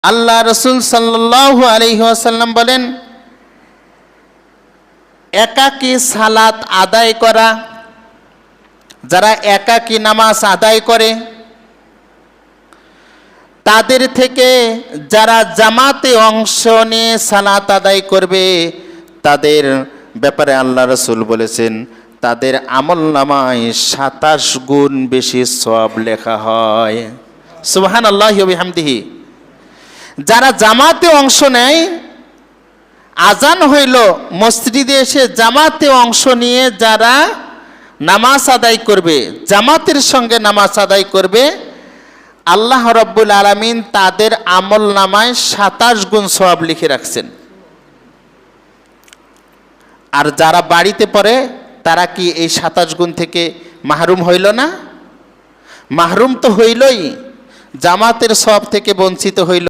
আল্লাহ রসুল সাল্লাল্লাহু আলাইহি ওয়াসাল্লাম বলেন, একাকী সালাত আদায় করা, যারা একাকী নামাজ আদায় করে তাদের থেকে যারা জামাতে অংশ নিয়ে সালাত আদায় করবে তাদের ব্যাপারে আল্লাহ রসুল বলেছেন তাদের আমলনামায় ২৭ গুণ বেশি সওয়াব লেখা হয়। সুবহানাল্লাহি ওয়া বিহামদিহি। যারা জামাতে অংশ নেয়, আজান হইল, মসজিদে এসে জামাতে অংশ নিয়ে যারা নামাজ আদায় করবে, জামাতের সঙ্গে নামাজ আদায় করবে, আল্লাহ রাব্বুল আলামিন তাদের আমল নামায় ২৭ গুণ সওয়াব লিখে রাখছেন। আর যারা বাড়িতে পড়ে তারা কি এই ২৭ গুণ থেকে মাহরুম হইল না? মাহরুম তো হইলই, জামাতের সওয়াব থেকে বঞ্চিত হইল।